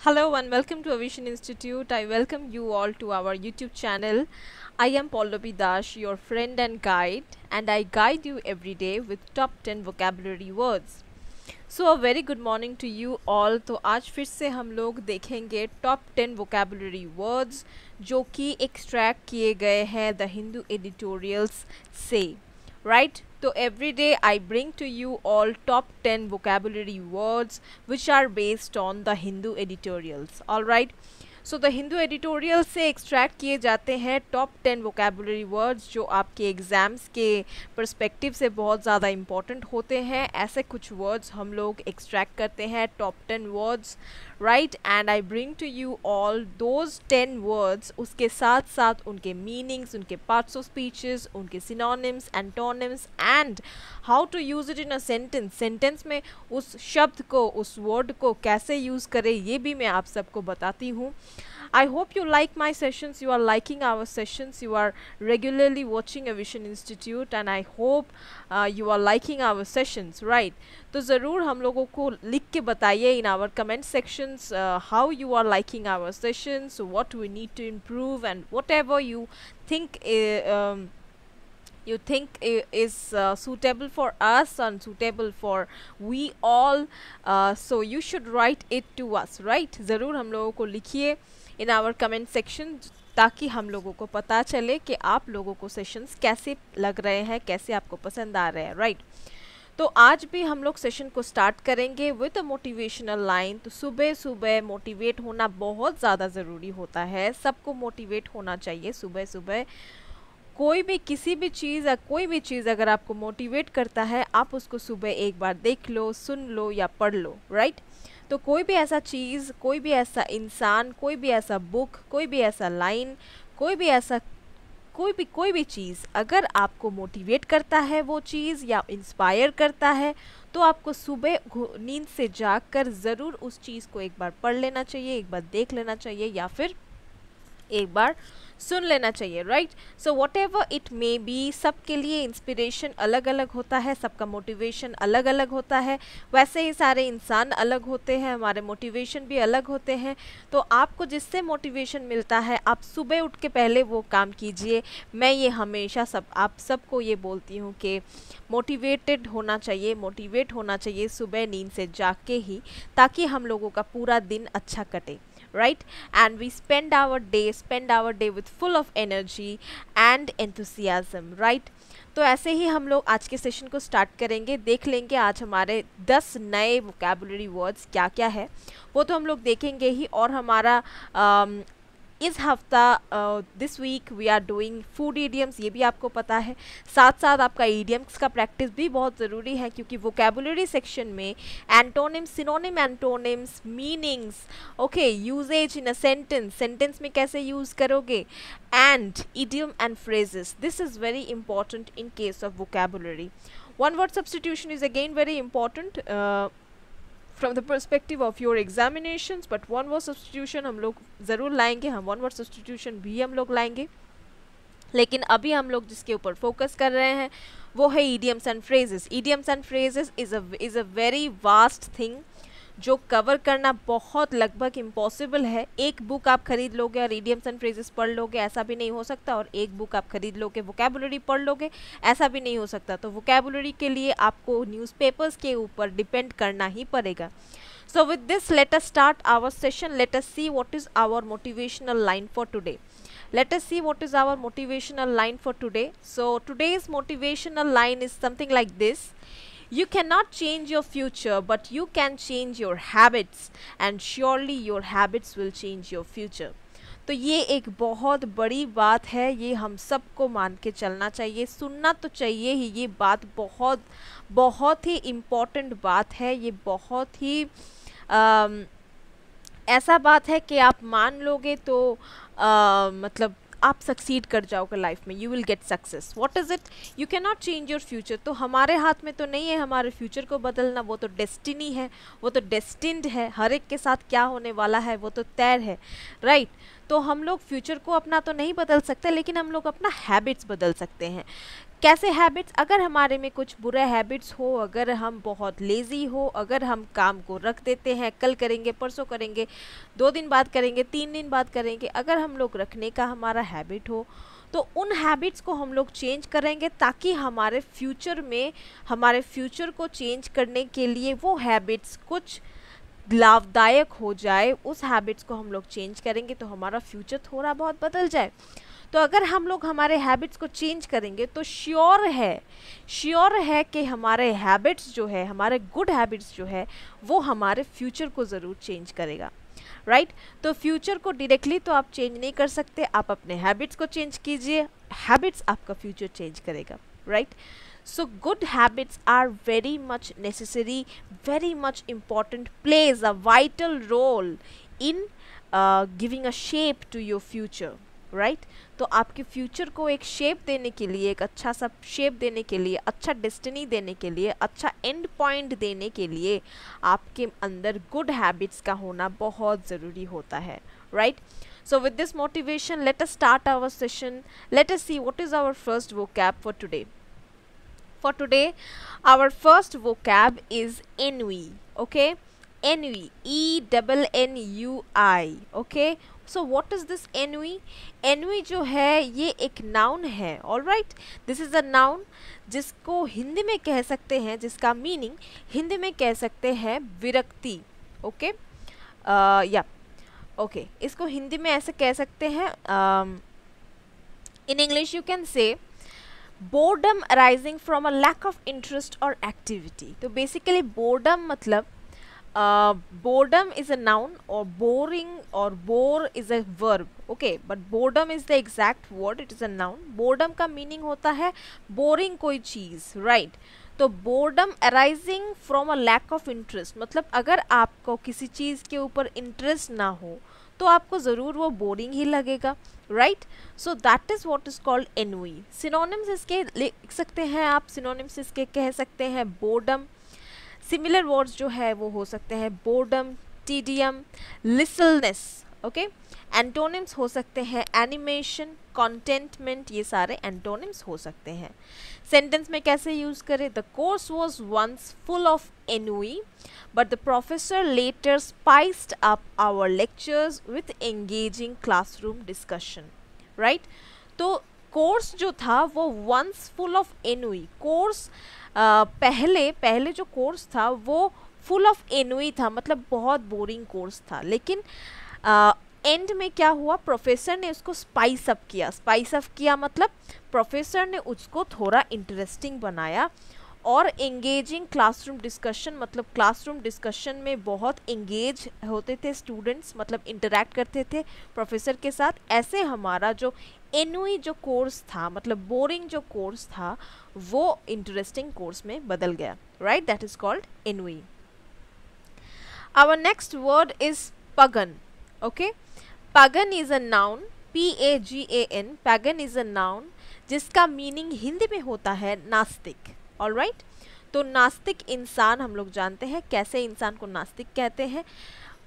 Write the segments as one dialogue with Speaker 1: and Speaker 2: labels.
Speaker 1: Hello and welcome to Aviation Institute. I welcome you all to our YouTube channel. I am Pallavi Dash, your friend and guide, and I guide you every day with top 10 vocabulary words. So a very good morning to you all. तो आज फिर से हम लोग देखेंगे top 10 vocabulary words जो कि extract किए गए हैं द हिंदू एडिटोरियल्स से, राइट। तो every day I bring to you all top 10 vocabulary words which are based on the Hindu editorials, all right। So the Hindu editorial से एक्सट्रैक्ट किए जाते हैं टॉप 10 vocabulary words जो आपके एग्ज़ाम्स के पर्सपेक्टिव से बहुत ज़्यादा इम्पॉर्टेंट होते हैं। ऐसे कुछ वर्ड्स हम लोग एक्सट्रैक्ट करते हैं, top 10 words, right. And I bring to you all those 10 words, उसके साथ साथ उनके मीनिंग्स, उनके पार्ट्स ऑफ स्पीचेस, उनके synonyms, antonyms and how to use it in a sentence. Sentence में उस शब्द को, उस वर्ड को कैसे यूज़ करें, ये भी मैं आप सबको बताती हूँ। I hope you like my sessions, you are liking our sessions, you are regularly watching Aviation Institute and I hope you are liking our sessions, right। तो ज़रूर हम लोगों को लिख के बताइए in our comment sections how you are liking our sessions, what we need to improve and whatever you think is suitable for us and suitable for we all, so you should write it to us, right। ज़रूर हम लोगों को लिखिए in our comment section ताकि हम लोगों को पता चले कि आप लोगों को सेशंस कैसे लग रहे हैं, कैसे आपको पसंद आ रहे हैं, राइट। तो आज भी हम लोग सेशन को स्टार्ट करेंगे विद अ मोटिवेशनल लाइन। तो सुबह सुबह मोटिवेट होना बहुत ज़्यादा ज़रूरी होता है, सबको मोटिवेट होना चाहिए सुबह सुबह। कोई भी किसी भी चीज़ या कोई भी चीज़ अगर आपको मोटिवेट करता है, आप उसको सुबह एक बार देख लो, सुन लो या पढ़ लो, राइट। तो कोई भी ऐसा चीज़, कोई भी ऐसा इंसान, कोई भी ऐसा बुक, कोई भी ऐसा लाइन, कोई भी चीज़ अगर आपको मोटिवेट करता है वो चीज़ या इंस्पायर करता है, तो आपको सुबह नींद से जागकर ज़रूर उस चीज़ को एक बार पढ़ लेना चाहिए, एक बार देख लेना चाहिए या फिर एक बार सुन लेना चाहिए, right. So what ever it may be, सबके लिए इंस्पिरेशन अलग अलग होता है, सबका मोटिवेशन अलग अलग होता है। वैसे ही सारे इंसान अलग होते हैं, हमारे मोटिवेशन भी अलग होते हैं। तो आपको जिससे मोटिवेशन मिलता है, आप सुबह उठ के पहले वो काम कीजिए। मैं ये हमेशा आप सबको ये बोलती हूँ कि मोटिवेट होना चाहिए सुबह नींद से जाग के ही, ताकि हम लोगों का पूरा दिन अच्छा कटे, right। And we spend our day with full of energy and enthusiasm, right। तो ऐसे ही हम लोग आज के सेशन को स्टार्ट करेंगे। देख लेंगे आज हमारे 10 नए वोकेबुलरी वर्ड्स क्या क्या है, वो तो हम लोग देखेंगे ही। और हमारा इस हफ्ता this week we are doing food idioms, ये भी आपको पता है। साथ साथ आपका ईडियम्स का प्रैक्टिस भी बहुत ज़रूरी है, क्योंकि वोकेबुलरी सेक्शन में antonyms, synonym antonyms, meanings, okay, usages in a sentence में कैसे यूज़ करोगे, and idiom and phrases, this is very important in case of vocabulary। one word substitution is again very important from the perspective of your examinations, but one word substitution हम लोग ज़रूर लाएंगे, हम one word substitution भी हम लोग लाएंगे। लेकिन अभी हम लोग जिसके ऊपर फोकस कर रहे हैं वो है idioms and phrases। idioms and phrases is a very vast thing जो कवर करना बहुत लगभग इम्पॉसिबल है। एक बुक आप खरीद लोगे और idioms and phrases पढ़ लोगे, ऐसा भी नहीं हो सकता। और एक बुक आप खरीद लोगे, vocabulary पढ़ लोगे, ऐसा भी नहीं हो सकता। तो vocabulary के लिए आपको न्यूज़पेपर्स के ऊपर डिपेंड करना ही पड़ेगा। So with this, let us start our session. Let us see what is our motivational line for today. Let us see what is our motivational line for today. So today's motivational line is something like this: you cannot change your future, but you can change your habits, and surely your habits will change your future। तो ये एक बहुत बड़ी बात है, ये हम सबको मान के चलना चाहिए, सुनना तो चाहिए ही। ये बात बहुत बहुत ही इम्पॉर्टेंट बात है, ये बहुत ही ऐसा बात है कि आप मान लोगे तो मतलब आप सक्सीड कर जाओगे लाइफ में, you will get success. What is it? You can not change your future. तो हमारे हाथ में तो नहीं है हमारे फ्यूचर को बदलना, वो तो डेस्टिनी है, वो तो डेस्टिन्ड है। हर एक के साथ क्या होने वाला है वो तो तय है, राइट। तो हम लोग फ्यूचर को अपना तो नहीं बदल सकते, लेकिन हम लोग अपना हैबिट्स बदल सकते हैं। कैसे हैबिट्स, अगर हमारे में कुछ बुरे हैबिट्स हो, अगर हम बहुत लेज़ी हो, अगर हम काम को रख देते हैं, कल करेंगे, परसों करेंगे, 2 दिन बाद करेंगे, 3 दिन बाद करेंगे, अगर हम लोग रखने का हमारा हैबिट हो, तो उन हैबिट्स को हम लोग चेंज करेंगे ताकि हमारे फ्यूचर में, हमारे फ्यूचर को चेंज करने के लिए वो हैबिट्स कुछ लाभदायक हो जाए, उस हैबिट्स को हम लोग चेंज करेंगे तो हमारा फ्यूचर थोड़ा बहुत बदल जाए। तो अगर हम लोग हमारे हैबिट्स को चेंज करेंगे तो श्योर है कि हमारे हैबिट्स जो है, हमारे गुड हैबिट्स जो है, वो हमारे फ्यूचर को ज़रूर चेंज करेगा, राइट। तो फ्यूचर को डायरेक्टली तो आप चेंज नहीं कर सकते, आप अपने हैबिट्स को चेंज कीजिए, हैबिट्स आपका फ्यूचर चेंज करेगा, right. So good habits are very much necessary, very much important, plays a vital role in giving a shape to your future, right? तो आपके फ्यूचर को एक शेप देने के लिए, एक अच्छा सा शेप देने के लिए, अच्छा डेस्टिनी देने के लिए, अच्छा एंड पॉइंट देने के लिए आपके अंदर गुड हैबिट्स का होना बहुत ज़रूरी होता है, right. So with this motivation, let us start our session. Let us see what is our first vocab for today. For today, our first vocab is ennui. Okay, ennui, E-N-N-U-I. Okay, so what is this ennui? Ennui जो है ये एक noun है, all right. This is a noun जिसको हिंदी में कह सकते हैं, जिसका मीनिंग हिंदी में कह सकते हैं विरक्ति. ओके, या ओके, इसको हिंदी में ऐसे कह सकते हैं. In English you can say boredom arising from a lack of interest or activity. तो basically boredom मतलब boredom is a noun or boring or bore is a verb. Okay, but boredom is the exact word, it is a noun. boredom का meaning होता है boring कोई चीज़, right? तो boredom arising from a lack of interest मतलब अगर आपको किसी चीज़ के ऊपर इंटरेस्ट ना हो तो आपको ज़रूर वो बोरिंग ही लगेगा, right. So that is what is called ennui. Synonyms इसके लिख सकते हैं आप, सिनोनिम्स इसके कह सकते हैं बोर्डम. सिमिलर वर्ड्स जो है वो हो सकते हैं बोर्डम, टीडियम, लिसलनेस. ओके, एंटोनिम्स हो सकते हैं एनिमेशन, कॉन्टेंटमेंट, ये सारे एंटोनिम्स हो सकते हैं. सेंटेंस में कैसे यूज़ करें? The course was once full of ennui, but the professor later spiced up our lectures with engaging classroom discussion, right? तो कोर्स जो था वो once full of ennui, course पहले जो कोर्स था वो फुल ऑफ ennui था, मतलब बहुत बोरिंग कोर्स था. लेकिन एंड में क्या हुआ, प्रोफेसर ने उसको स्पाइस अप किया. स्पाइस अप किया मतलब प्रोफेसर ने उसको थोड़ा इंटरेस्टिंग बनाया. और एंगेजिंग क्लासरूम डिस्कशन मतलब क्लासरूम डिस्कशन में बहुत एंगेज होते थे स्टूडेंट्स, मतलब इंटरैक्ट करते थे प्रोफेसर के साथ. ऐसे हमारा जो एनुई जो कोर्स था, मतलब बोरिंग जो कोर्स था, वो इंटरेस्टिंग कोर्स में बदल गया, right. That is called ennui. Our next word is pagan. Okay, pagan is a noun, P-A-G-A-N. Pagan is a noun जिसका मीनिंग हिंदी में होता है नास्तिक. All right. तो नास्तिक इंसान हम लोग जानते हैं कैसे इंसान को नास्तिक कहते हैं.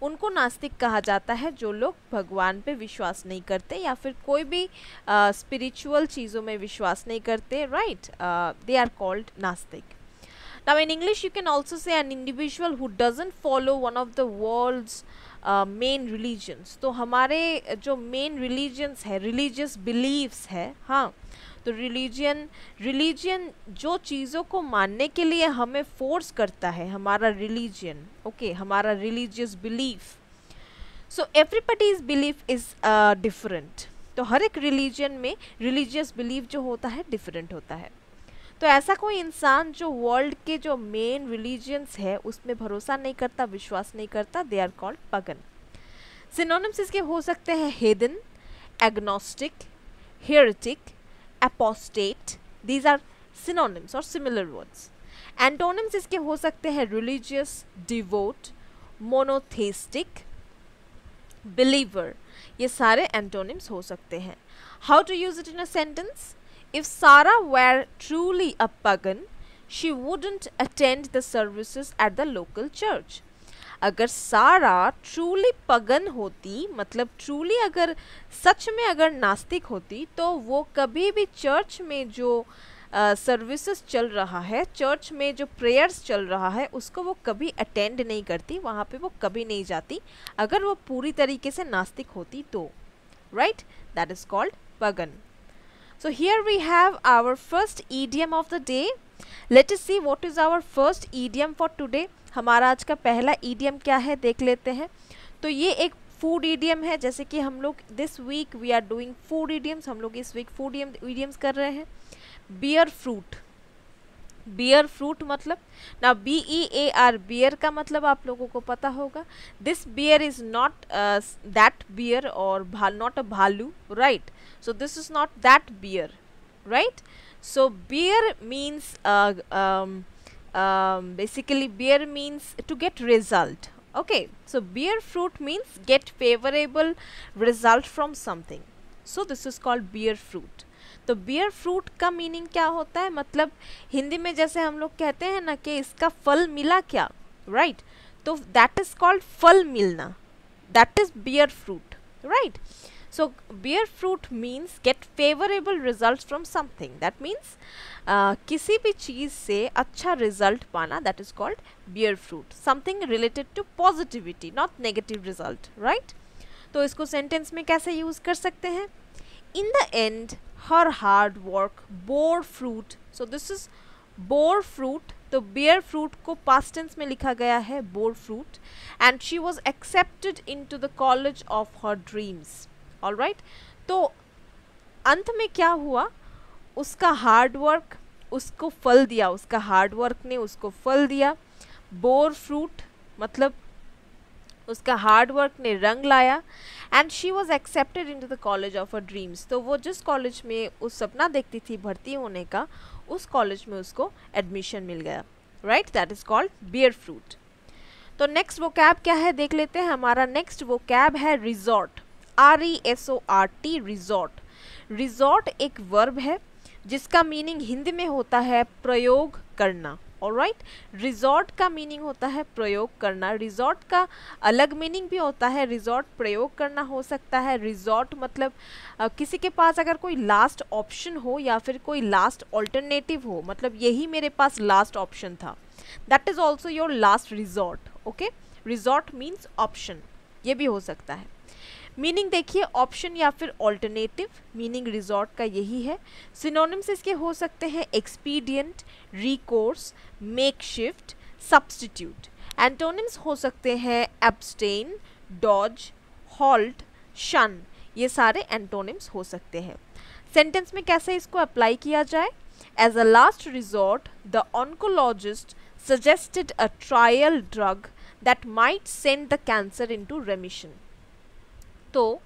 Speaker 1: उनको नास्तिक कहा जाता है जो लोग भगवान पे विश्वास नहीं करते या फिर कोई भी स्पिरिचुअल चीज़ों में विश्वास नहीं करते, राइट. दे आर कॉल्ड नास्तिक. Now in English you can also say an individual who doesn't follow one of the world's main religions. तो हमारे जो मेन रिलीजन्स है, रिलीजियस बिलीव्स है, हाँ, तो रिलीजन जो चीज़ों को मानने के लिए हमें फोर्स करता है, हमारा रिलीजन. ओके, हमारा religious belief. So everybody's belief is different. तो हर एक रिलीजन में रिलीजियस बिलीफ जो होता है डिफरेंट होता है. तो ऐसा कोई इंसान जो वर्ल्ड के जो मेन रिलीजन्स है उसमें भरोसा नहीं करता, विश्वास नहीं करता, they are called pagan. Synonyms इसके हो सकते हैं heathen, agnostic, heretic, apostate. These are synonyms or similar words. Antonyms इसके हो सकते हैं religious, devout, monotheistic, believer. ये सारे antonyms हो सकते हैं. How to use it in a sentence? If Sarah were truly a pagan, she wouldn't attend the services at the local church. अगर सारा ट्रूली पगन होती, मतलब ट्रूली अगर सच में अगर नास्तिक होती, तो वो कभी भी चर्च में जो सर्विसेज चल रहा है, चर्च में जो प्रेयर्स चल रहा है उसको वो कभी अटेंड नहीं करती, वहाँ पे वो कभी नहीं जाती अगर वो पूरी तरीके से नास्तिक होती तो, right, that is called pagan. So here we have our first idiom of the day. Let us see what is our first idiom for today. हमारा आज का पहला idiom क्या है देख लेते हैं. तो ये एक फूड idiom है, जैसे कि हम लोग this week we are doing food idioms, हम लोग इस week food idioms कर रहे हैं. bear fruit, बियर फ्रूट मतलब ना BEAR, बियर का मतलब आप लोगों को पता होगा. This bear is not that bear और नॉट अ भालू, right. So this is not that bear, right. So bear means basically beer means to get result. Okay, so bear fruit means get favorable result from something. So this is called bear fruit. तो beer fruit का meaning क्या होता है, मतलब हिंदी में जैसे हम लोग कहते हैं ना कि इसका फल मिला क्या, राइट, तो दैट इज कॉल्ड फल मिलना, that is bear fruit, right. So bear fruit means get favourable result from something, that means किसी भी चीज़ से अच्छा रिजल्ट पाना, that is called bear fruit. Something related to positivity, not negative result, right. तो इसको सेंटेंस में कैसे यूज कर सकते हैं. In the end, her hard work bore fruit. So this is bore fruit. तो bear fruit को past tense में लिखा गया है bore fruit. And she was accepted into the college of her dreams. All right. तो अंत में क्या हुआ, उसका हार्ड वर्क उसको फल दिया, उसका हार्ड वर्क ने उसको फल दिया. bore fruit मतलब उसका हार्ड वर्क ने रंग लाया. And she was accepted into the college of her dreams. तो वो जिस कॉलेज में उस सपना देखती थी भर्ती होने का, उस कॉलेज में उसको एडमिशन मिल गया, right. That is called bear fruit. तो नेक्स्ट वो कैब क्या है देख लेते हैं. हमारा नेक्स्ट वो कैब है रिजॉर्ट, RESORT, रिजॉर्ट. रिजॉर्ट एक वर्ब है जिसका मीनिंग हिंदी में होता है प्रयोग करना. ऑलराइट, रिजॉर्ट का मीनिंग होता है प्रयोग करना. रिजॉर्ट का अलग मीनिंग भी होता है, रिजॉर्ट प्रयोग करना हो सकता है. रिजॉर्ट मतलब किसी के पास अगर कोई लास्ट ऑप्शन हो या फिर कोई लास्ट ऑल्टरनेटिव हो, मतलब यही मेरे पास लास्ट ऑप्शन था, that is also your last resort. Okay, resort means option, ये भी हो सकता है. मीनिंग देखिए, ऑप्शन या फिर ऑल्टरनेटिव, मीनिंग रिजॉर्ट का यही है. सिनोनिम्स इसके हो सकते हैं expedient, recourse, makeshift, substitute. Antonyms हो सकते हैं एब्स्टेन, डॉज, हॉल्ट, शन. ये सारे एंटोनिम्स हो सकते हैं. सेंटेंस में कैसे इसको अप्लाई किया जाए. As a last resort the oncologist suggested a trial drug that might send the cancer into remission. तो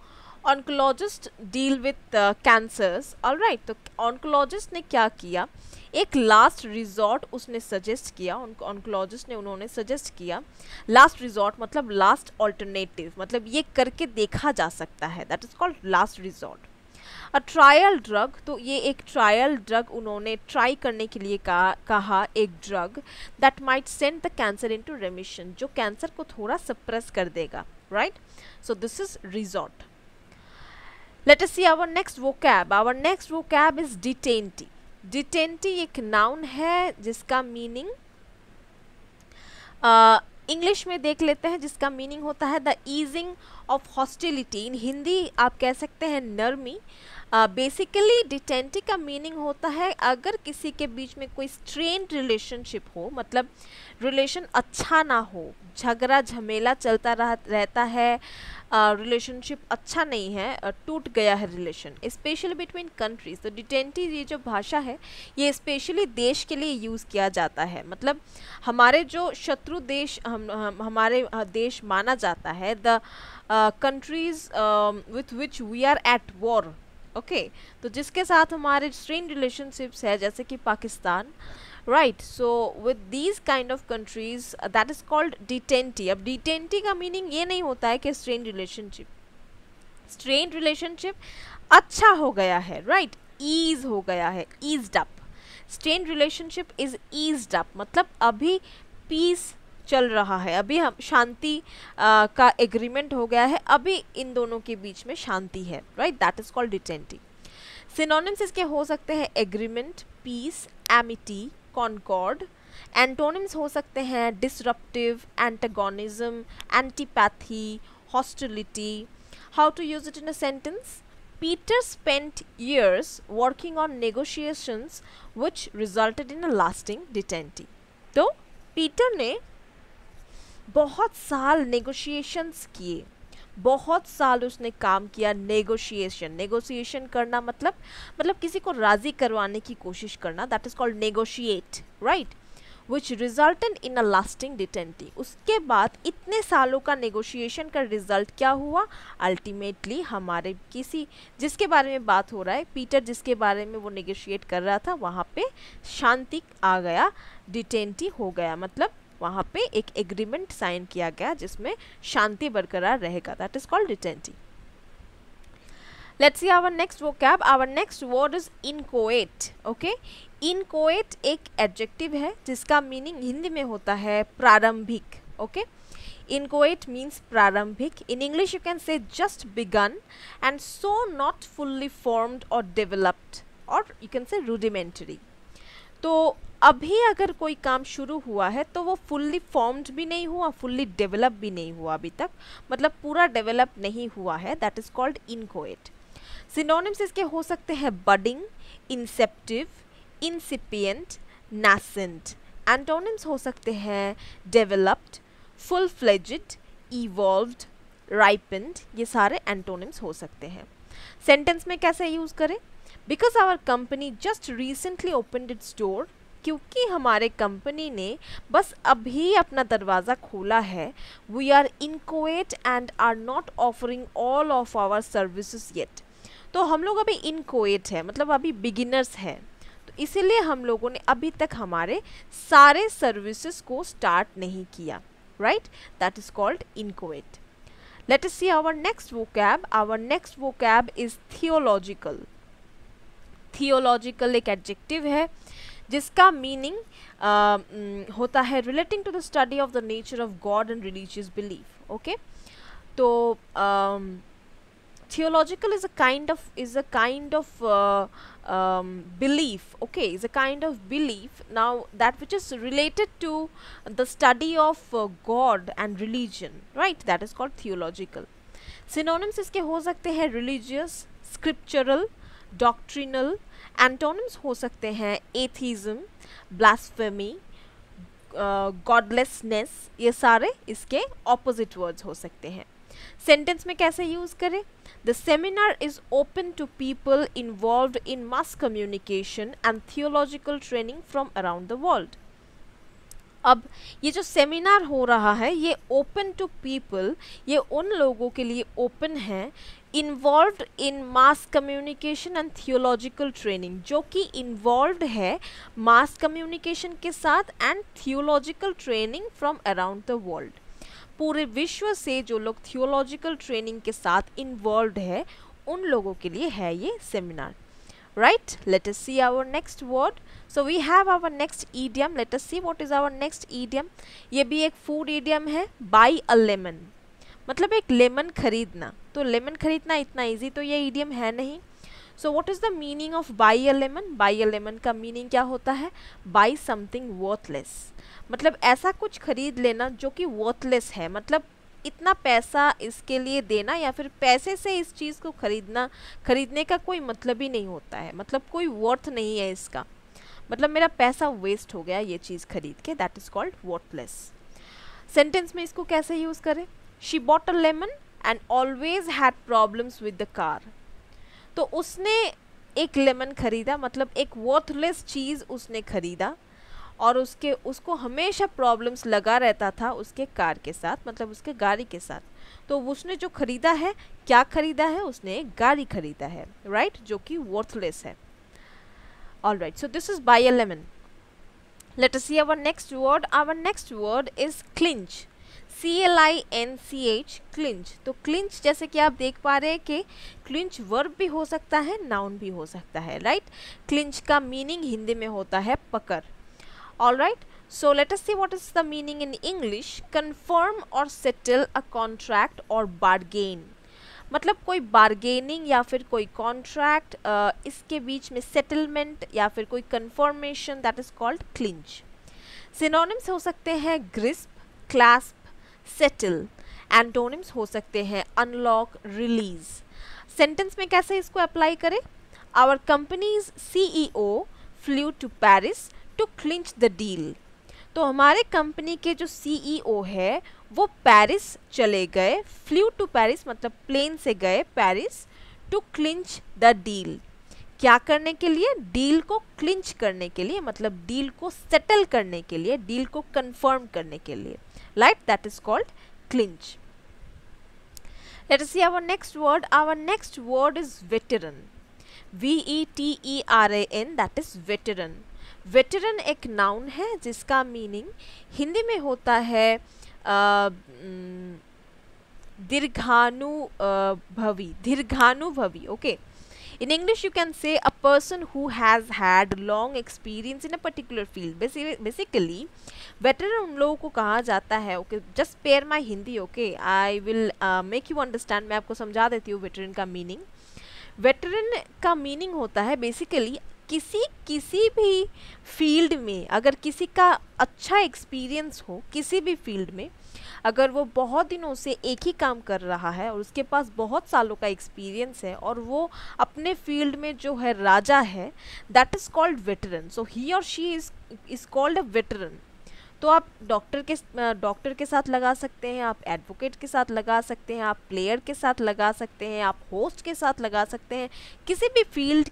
Speaker 1: oncologist deal with cancers, all right. तो ऑन्कोलॉजिस्ट ने क्या किया, एक लास्ट रिजॉर्ट उसने सजेस्ट किया, ऑन्कोलॉजिस्ट ने उन्होंने सजेस्ट किया. लास्ट रिजॉर्ट मतलब लास्ट ऑल्टरनेटिव, मतलब ये करके देखा जा सकता है, that is called last resort. A trial drug, तो ये एक ट्रायल ड्रग उन्होंने ट्राई करने के लिए कहा एक drug that might send the cancer into रेमिशन, जो कैंसर को थोड़ा सप्रेस कर देगा, right. So this is resort. Let us see our next vocab. Our next vocab is detente. Detente एक noun है जिसका मीनिंग इंग्लिश में देख लेते हैं, जिसका मीनिंग होता है द ईजिंग ऑफ हॉस्टिलिटी. इन हिंदी आप कह सकते हैं नरमी. बेसिकली डिटेंटी का मीनिंग होता है अगर किसी के बीच में कोई स्ट्रेन्ड रिलेशनशिप हो, मतलब रिलेशन अच्छा ना हो, झगड़ा झमेला चलता रहता है, रिलेशनशिप अच्छा नहीं है, टूट गया है रिलेशन, स्पेशली बिटवीन कंट्रीज. तो डिटेंटी ये जो भाषा है ये स्पेशली देश के लिए यूज़ किया जाता है. मतलब हमारे जो शत्रु देश हमारे देश माना जाता है, the countries with which we are at war. Okay, तो जिसके साथ हमारे स्ट्रेन रिलेशनशिप्स है, जैसे कि Pakistan, right. So with these kind of countries that is called detente. अब डिटेंटी का मीनिंग ये नहीं होता है कि स्ट्रेन रिलेशनशिप अच्छा हो गया है, राइट, ईज हो गया है, eased up. Strain relationship is eased up मतलब अभी पीस चल रहा है, अभी हम शांति का एग्रीमेंट हो गया है, अभी इन दोनों के बीच में शांति है, right. That is called detente. Synonyms इसके हो सकते हैं agreement, peace, amity, concord. Antonyms हो सकते हैं disruptive, antagonism, antipathy, hostility. How to use it in a sentence? Peter spent years working on negotiations which resulted in a lasting detente. तो Peter ने बहुत साल नेगोशिएशंस किए, बहुत साल उसने काम किया। नेगोशिएशन करना मतलब किसी को राजी करवाने की कोशिश करना, that is called negotiate, right, which resulted in a lasting detente. उसके बाद इतने सालों का नेगोशिएशन का रिजल्ट क्या हुआ? अल्टीमेटली हमारे किसी जिसके बारे में बात हो रहा है, पीटर जिसके बारे में वो नेगोशिएट कर रहा था, वहाँ पे शांति आ गया, डिटेंटी हो गया, मतलब वहाँ पे एक एग्रीमेंट साइन किया गया जिसमें शांति बरकरार रहेगा, that is called detente. Let's see our next vocab. Our next word is inchoate. Okay, inchoate एक adjective है जिसका meaning हिंदी में होता है प्रारंभिक. Okay, inchoate means प्रारंभिक. In English you can say just begun and so not fully formed or developed, or you can say rudimentary. तो अभी अगर कोई काम शुरू हुआ है तो वो फुल्ली फॉर्म्ड भी नहीं हुआ, फुल्ली डेवलप भी नहीं हुआ अभी तक, मतलब पूरा डेवलप नहीं हुआ है, that is called inchoate. Synonyms इसके हो सकते हैं बडिंग, इंसेप्टिव, इंसिपिएंट, नासेंट। एंटोनिम्स हो सकते हैं developed, full fledged, evolved, ripened. ये सारे एंटोनिम्स हो सकते हैं। सेंटेंस में कैसे यूज करें? Because our company just recently opened its door, क्योंकि हमारे कंपनी ने बस अभी अपना दरवाज़ा खोला है, we are inchoate and are not offering all of our services yet. तो हम लोग अभी इनकोएट है, मतलब अभी बिगिनर्स हैं, तो इसीलिए हम लोगों ने अभी तक हमारे सारे सर्विसेज को स्टार्ट नहीं किया, right, that is called inchoate. Let us see our next vocab. Our next vocab is theological. Theological एक एडजेक्टिव है जिसका मीनिंग होता है relating to the study of the nature of God and religious belief. Okay, तो theological is a kind of belief, okay, is a kind of belief now that which is related to the study of God and religion, right, that is called theological. Synonyms इसके हो सकते हैं religious, scriptural, doctrinal. Antonyms हो सकते हैं atheism, blasphemy, godlessness. ये सारे इसके opposite words हो सकते हैं। सेंटेंस में कैसे यूज करें? The seminar is open to people involved in mass communication and theological training from around the world. अब ये जो सेमिनार हो रहा है ये ओपन टू पीपल, ये उन लोगों के लिए ओपन है involved in mass communication and theological training, जो कि इन्वॉल्व्ड है मास कम्युनिकेशन के साथ and theological training from around the world. पूरे विश्व से जो लोग थियोलॉजिकल ट्रेनिंग के साथ इन्वॉल्व है उन लोगों के लिए है ये seminar, right. Let us see our next word. So we have our next idiom. Let us see what is our next idiom. ये भी एक फूड ईडियम है। बाई अ लेमन, मतलब एक लेमन खरीदना। तो लेमन खरीदना इतना ईजी तो ये ईडियम है नहीं। So what is the meaning of by a lemon? By a lemon का मीनिंग क्या होता है? बाई समथिंग वर्थलेस, मतलब ऐसा कुछ खरीद लेना जो कि वर्थलेस है, मतलब इतना पैसा इसके लिए देना या फिर पैसे से इस चीज़ को खरीदने का कोई मतलब ही नहीं होता है, मतलब कोई वर्थ नहीं है इसका, मतलब मेरा पैसा वेस्ट हो गया ये चीज़ खरीद के, that is called worthless. Sentence में इसको कैसे यूज़ करें? She bought a lemon and always had problems with the car. तो उसने एक लेमन खरीदा, मतलब एक वर्थलेस चीज़ उसने खरीदा और उसको हमेशा प्रॉब्लम्स लगा रहता था उसके कार के साथ, मतलब उसके गाड़ी के साथ। तो उसने जो खरीदा है, क्या खरीदा है? उसने एक गाड़ी खरीदा है, राइट, जो कि वर्थलेस है। Alright, so this is buy a lemon. Let us see our next word. Our next word is clinch. CLINCH, clinch. तो क्लिंच जैसे कि आप देख पा रहे हैं कि क्लिंच वर्ब भी हो सकता है, नाउन भी हो सकता है, राइट। क्लिंच का मीनिंग हिंदी में होता है पकड़। Alright, so let us see what is the meaning in English. Confirm or settle a contract or bargain. मतलब कोई बार्गेनिंग या फिर कोई कॉन्ट्रैक्ट, इसके बीच में सेटलमेंट या फिर कोई confirmation, that is called clinch. Synonyms हो सकते हैं ग्रिस्प, क्लैस्प, सेटल। एंटोनिम्स हो सकते हैं अनलॉक, रिलीज। सेंटेंस में कैसे इसको अप्लाई करें? Our company's CEO flew to Paris to clinch the deal. तो हमारे कंपनी के जो CEO है वो पेरिस चले गए, फ्लू टू पेरिस मतलब प्लेन से गए Paris, to clinch the deal. क्या करने के लिए? डील को क्लिंच करने के लिए, मतलब डील को सेटल करने के लिए, डील को कंफर्म करने के लिए, right? That is called clinch. Let us see our next word. Our next word is veteran. VETERAN, that is veteran. Veteran एक नाउन है जिसका मीनिंग हिंदी में होता है दीर्घानुभवी, okay. In English you can say a person who has had long experience in a particular field. Basically veteran उन लोगों को कहा जाता है, okay, just spare my Hindi, okay, I will make you understand। मैं आपको समझा देती हूँ veteran का मीनिंग। veteran का मीनिंग होता है बेसिकली किसी भी फील्ड में अगर किसी का अच्छा एक्सपीरियंस हो, किसी भी फील्ड में अगर वो बहुत दिनों से एक ही काम कर रहा है और उसके पास बहुत सालों का एक्सपीरियंस है और वो अपने फील्ड में जो है राजा है, दैट इज़ कॉल्ड वेटरन। सो ही और she is called a veteran. तो आप डॉक्टर के साथ लगा सकते हैं, आप एडवोकेट के साथ लगा सकते हैं, आप प्लेयर के साथ लगा सकते हैं, आप होस्ट के साथ लगा सकते हैं, किसी भी फील्ड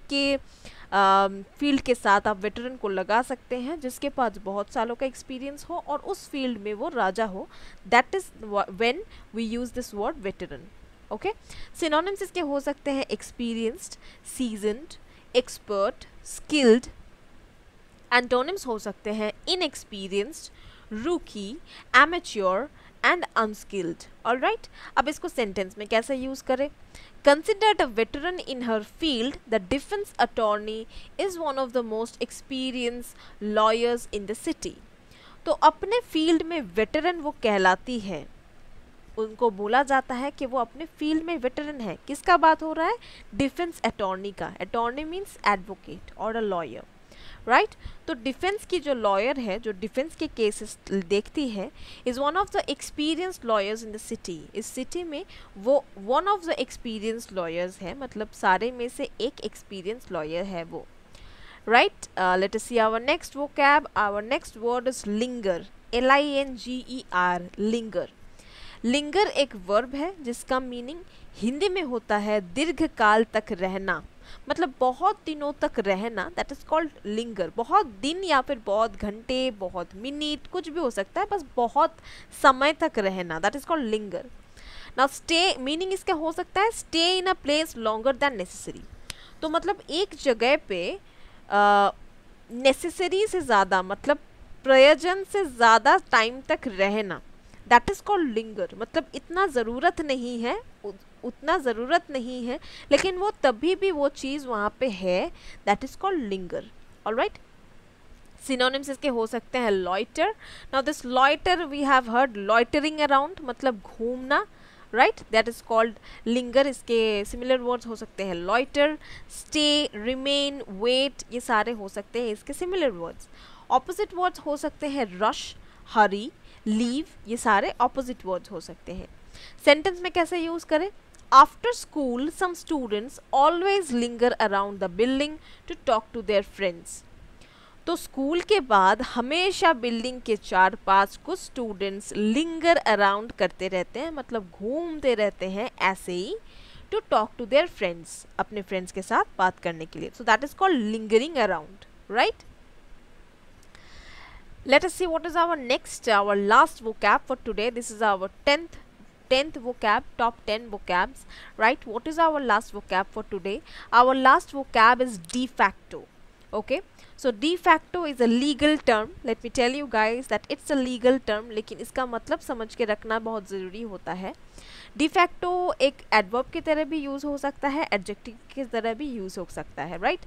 Speaker 1: के साथ आप वेटरन को लगा सकते हैं जिसके पास बहुत सालों का एक्सपीरियंस हो और उस फील्ड में वो राजा हो। That is when we use this word veteran, okay. Synonyms इसके हो सकते हैं experienced, seasoned, expert, skilled. Antonyms हो सकते हैं इनएक्सपीरियंस्ड, रूकी, एमेच्योर एंड अनस्किल्ड। ऑलराइट, अब इसको सेंटेंस में कैसे यूज करें? Considered a veteran in her field, the defense attorney is one of the most experienced lawyers in the city. तो अपने फील्ड में वेटरन वो कहलाती है, उनको बोला जाता है कि वो अपने फील्ड में वेटरन है। किसका बात हो रहा है? डिफेंस अटॉर्नी का। अटॉर्नी मीन्स एडवोकेट और अ लॉयर, राइट? तो डिफेंस की जो लॉयर है, जो डिफेंस के केसेस देखती है, is one of the experienced lawyers in the city. इस सिटी में वो one of the experienced lawyers है, मतलब सारे में से एक एक्सपीरियंस्ड लॉयर है वो, right? Let us see our next vocab. Our next word is linger, LINGER, linger. Linger एक वर्ब है जिसका मीनिंग हिंदी में होता है दीर्घकाल तक रहना, मतलब बहुत दिनों तक रहना, दैट इज कॉल्ड लिंगर। बहुत दिन या फिर बहुत घंटे, बहुत मिनट, कुछ भी हो सकता है, बस बहुत समय तक रहना, that is called linger. Now stay, meaning इसका हो सकता है stay in a place longer than necessary. तो मतलब एक जगह पे नेसेसरी से ज़्यादा, मतलब प्रयोजन से ज़्यादा टाइम तक रहना, दैट इज कॉल्ड लिंगर। मतलब इतना ज़रूरत नहीं है, उतना ज़रूरत नहीं है, लेकिन वो तभी भी वो चीज़ वहाँ पे है, that is called linger. Alright, synonyms इसके हो सकते हैं loiter. Now this loiter we have heard loitering around, मतलब घूमना, right? That is called linger. इसके सिमिलर वर्ड्स हो सकते हैं लॉइटर, स्टे, रिमेन, वेट, ये सारे हो सकते हैं इसके सिमिलर वर्ड्स। ऑपोजिट वर्ड्स हो सकते हैं रश, हरी, लीव, ये सारे ऑपोजिट वर्ड्स हो सकते हैं। सेंटेंस में कैसे यूज करें? After school some students always linger around the building to talk to their friends. तो स्कूल के बाद हमेशा बिल्डिंग के 4-5 कुछ स्टूडेंट्स लिंगर अराउंड करते रहते हैं, मतलब घूमते रहते हैं ऐसे ही, to talk to their friends, अपने फ्रेंड्स के साथ बात करने के लिए। So that is called lingering around, right? Let us see what is our last vocab for today. This is our 10th vocab, top 10 vocabs, right? What is our last vocab for today? Our last vocab is de facto. Okay, so de facto is a legal term. Let me tell you guys that it's a legal term, लेकिन इसका मतलब समझ के रखना बहुत ज़रूरी होता है. de facto एक adverb की तरह भी यूज़ हो सकता है, adjective की तरह भी यूज़ हो सकता है, right?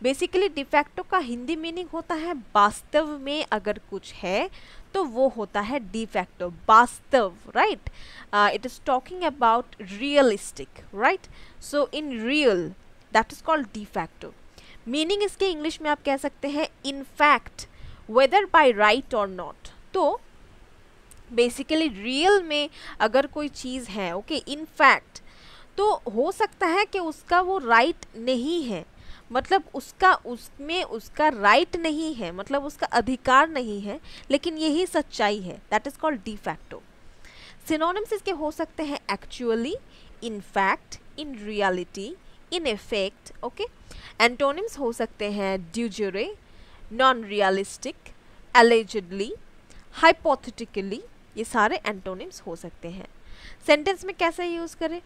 Speaker 1: बेसिकली de facto का हिंदी मीनिंग होता है वास्तव में अगर कुछ है तो वो होता है de facto, वास्तव, right? It is talking about realistic, right? So in real, that is called de facto. Meaning इसके इंग्लिश में आप कह सकते हैं in fact, whether by right और नॉट. तो बेसिकली रियल में अगर कोई चीज़ है, ओके, इन फैक्ट, तो हो सकता है कि उसका वो राइट नहीं है, मतलब उसका उसमें उसका राइट नहीं है, मतलब उसका अधिकार नहीं है, लेकिन यही सच्चाई है. That is called de facto. Synonyms इसके हो सकते हैं actually, in fact, in reality, in effect. Okay, antonyms हो सकते हैं de jure, non realistic, allegedly, hypothetically. ये एंटोनिम्स एंटोनिम्स हो सकते हैं. सेंटेंस में कैसे यूज करें?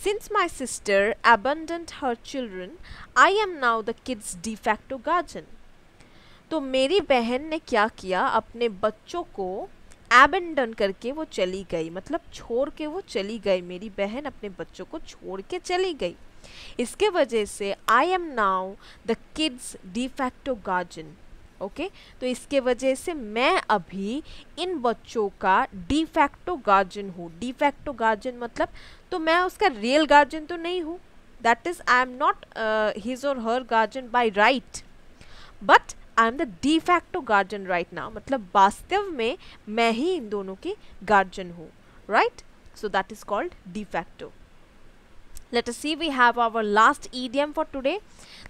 Speaker 1: Since my sister abandoned her children, I am now the kids de facto guardian. तो मेरी बहन ने क्या किया, अपने बच्चों को abandon करके वो चली गई, मतलब छोड़ के वो चली गई. मेरी बहन अपने बच्चों को छोड़ के चली गई. इसके वजह से I am now the kids de facto guardian. Okay, तो इसके वजह से मैं अभी इन बच्चों का डी फैक्टो गार्जियन हूँ. डी फैक्टो गार्जियन मतलब, तो मैं उसका रियल गार्जियन तो नहीं हूँ. That is I am not his or her guardian by right, but I am the de facto guardian right now. मतलब वास्तव में मैं ही इन दोनों की गार्जियन हूँ, right? So that is called de facto. Let us see, we have our last idiom for today.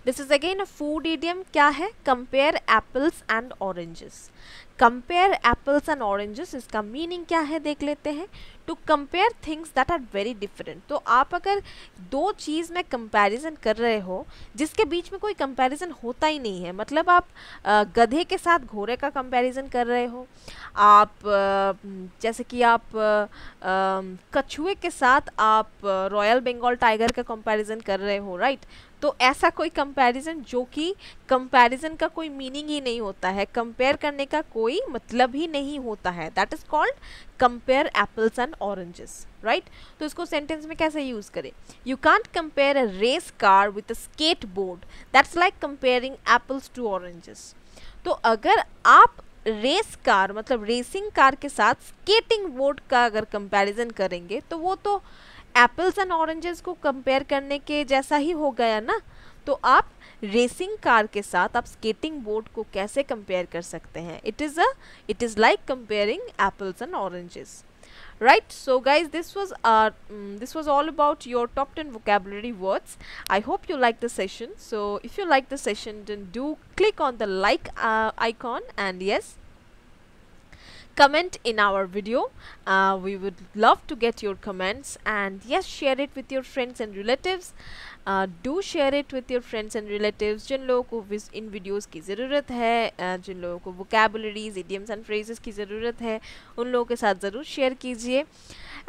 Speaker 1: This is again a food idiom. क्या है? Compare apples and oranges. Compare apples and oranges, इसका meaning क्या है देख लेते हैं. To compare things that are very different. तो आप अगर दो चीज़ में कंपैरिजन कर रहे हो जिसके बीच में कोई कंपैरिजन होता ही नहीं है, मतलब आप गधे के साथ घोड़े का कंपैरिजन कर रहे हो, आप जैसे कि आप कछुए के साथ आप रॉयल बंगाल टाइगर का कंपैरिजन कर रहे हो, राइट? तो ऐसा कोई कंपैरिजन जो कि कंपैरिजन का कोई मीनिंग ही नहीं होता है, कंपेयर करने का कोई मतलब ही नहीं होता है. That is called compare apples and oranges, right? तो इसको सेंटेंस में कैसे यूज करें? You can't compare a race car with a skateboard. That's like comparing apples to oranges. तो अगर आप रेस कार मतलब रेसिंग कार के साथ स्केटिंग बोर्ड का अगर कंपैरिजन करेंगे तो वो तो एप्पल्स एंड ऑरेंजेस को कंपेयर करने के जैसा ही हो गया ना. तो आप रेसिंग कार के साथ आप स्केटिंग बोर्ड को कैसे कंपेयर कर सकते हैं? It is like comparing apples and oranges, right? So guys, this was all about your top 10 vocabulary words. I hope you like the session. So if you like the session, then do click on the like icon, and yes, comment in our video. We would love to get your comments, and yes, share it with your friends and relatives. Do share it with your friends and relatives जिन लोगों को इन videos की ज़रूरत है, जिन लोगों को vocabularies, idioms and phrases की ज़रूरत है, उन लोगों के साथ ज़रूर शेयर कीजिए.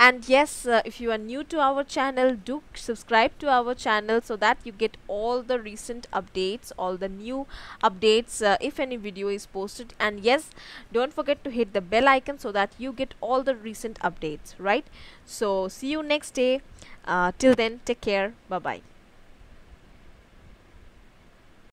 Speaker 1: And yes, if you are new to our channel, do subscribe to our channel so that you get all the recent updates, all the new updates if any video is posted. And yes, don't forget to hit the bell icon so that you get all the recent updates, right? So see you next day. Till then, take care. Bye bye.